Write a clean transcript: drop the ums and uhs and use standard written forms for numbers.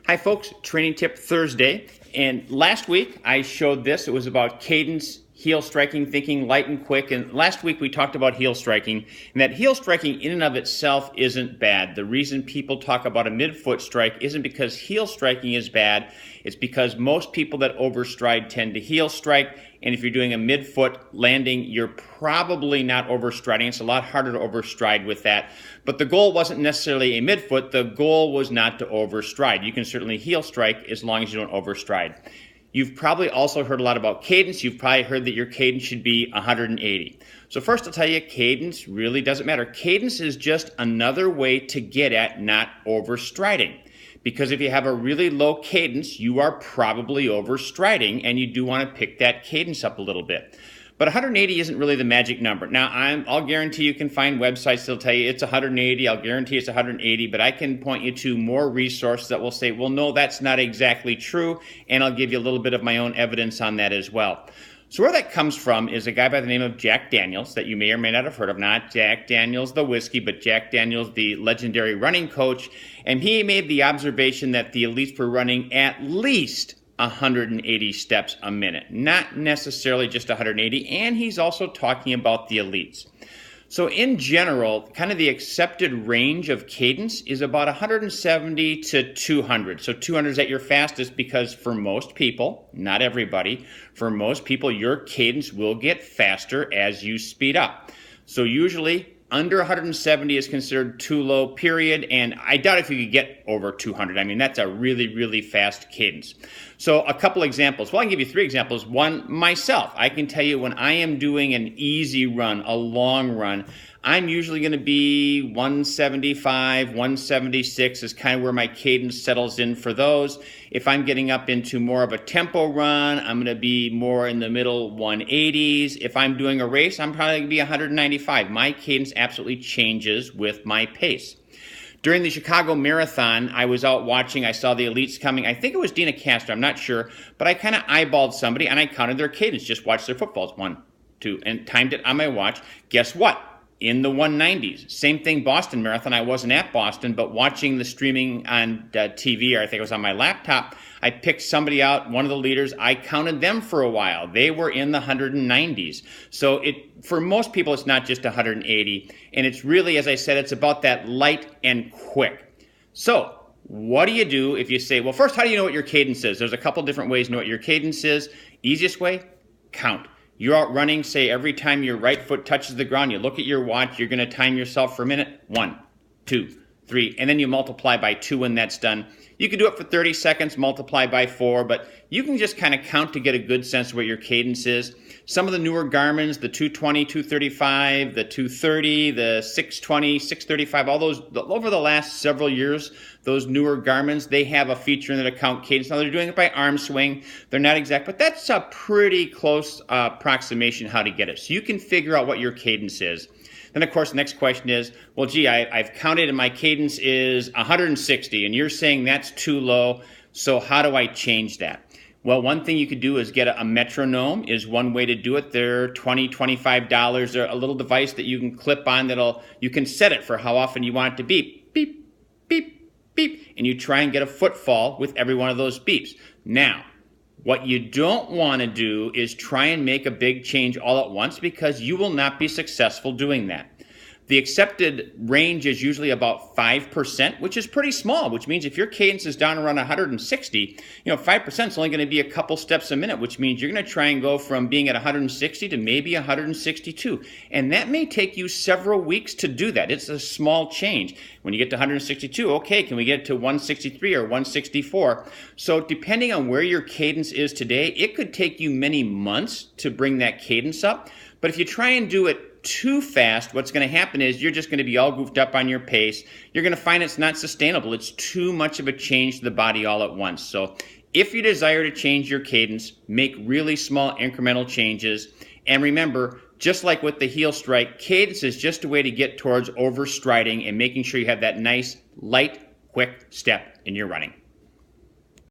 Hi folks, Training Tip Thursday, and last week I showed this. It was about cadence, heel striking, thinking light and quick, and last week we talked about heel striking, and that heel striking in and of itself isn't bad. The reason people talk about a midfoot strike isn't because heel striking is bad, it's because most people that overstride tend to heel strike, and if you're doing a midfoot landing, you're probably not overstriding. It's a lot harder to overstride with that. But the goal wasn't necessarily a midfoot. The goal was not to overstride. You can certainly heel strike as long as you don't overstride. You've probably also heard a lot about cadence. You've probably heard that your cadence should be 180. So first I'll tell you, cadence really doesn't matter. Cadence is just another way to get at not overstriding. Because if you have a really low cadence, you are probably overstriding, and you do want to pick that cadence up a little bit. But 180 isn't really the magic number. Now, I'll guarantee you can find websites that'll tell you it's 180. I'll guarantee it's 180, but I can point you to more resources that will say, well, no, that's not exactly true, and I'll give you a little bit of my own evidence on that as well. So where that comes from is a guy by the name of Jack Daniels that you may or may not have heard of. Not Jack Daniels the whiskey, but Jack Daniels, the legendary running coach. And he made the observation that the elites were running at least 180 steps a minute, not necessarily just 180. And he's also talking about the elites. So in general, kind of the accepted range of cadence is about 170 to 200. So 200 is at your fastest because for most people, not everybody, for most people, your cadence will get faster as you speed up. So usually under 170 is considered too low, period, and I doubt if you could get over 200. I mean, that's a really, really fast cadence. So a couple examples. Well, I can give you three examples. One, myself. I can tell you when I am doing an easy run, a long run, I'm usually going to be 175, 176 is kind of where my cadence settles in for those. If I'm getting up into more of a tempo run, I'm going to be more in the middle 180s. If I'm doing a race, I'm probably going to be 195. My cadence absolutely changes with my pace. During the Chicago Marathon, I was out watching. I saw the elites coming. I think it was Dina Castro. I'm not sure. But I kind of eyeballed somebody, and I counted their cadence. Just watched their footfalls. 1, 2, and timed it on my watch. Guess what? In the 190s. Same thing, Boston Marathon. I wasn't at Boston, but watching the streaming on TV, or I think it was on my laptop, I picked somebody out, one of the leaders. I counted them for a while. They were in the 190s. So for most people, it's not just 180. And it's really, as I said, it's about that light and quick. So what do you do if you say, well, first, how do you know what your cadence is? There's a couple different ways to know what your cadence is. Easiest way, count. You're out running, say every time your right foot touches the ground, you look at your watch, you're going to time yourself for a minute. 1, 2, 3, and then you multiply by 2 when that's done. You can do it for 30 seconds, multiply by 4, but you can just kind of count to get a good sense of what your cadence is. Some of the newer Garmin's, the 220, 235, the 230, the 620, 635, all those, over the last several years, those newer Garmin's, they have a feature in the count cadence. Now they're doing it by arm swing. They're not exact, but that's a pretty close approximation how to get it. So you can figure out what your cadence is. Then, of course, the next question is, well, gee, I've counted and my cadence is 160, and you're saying that's too low, so how do I change that? Well, one thing you could do is get a metronome is one way to do it. They're $20, $25. They're a little device that you can clip on you can set it for how often you want it to beep, beep, beep, beep, and you try and get a footfall with every one of those beeps. Now, what you don't want to do is try and make a big change all at once because you will not be successful doing that. The accepted range is usually about 5%, which is pretty small, which means if your cadence is down around 160, 5% is only going to be a couple steps a minute, which means you're going to try and go from being at 160 to maybe 162. And that may take you several weeks to do that. It's a small change. When you get to 162, okay, can we get to 163 or 164? So depending on where your cadence is today, it could take you many months to bring that cadence up. But if you try and do it too fast, what's going to happen is you're just going to be all goofed up on your pace. You're going to find it's not sustainable. It's too much of a change to the body all at once. So if you desire to change your cadence, make really small incremental changes. And remember, just like with the heel strike, cadence is just a way to get towards overstriding and making sure you have that nice, light, quick step in your running.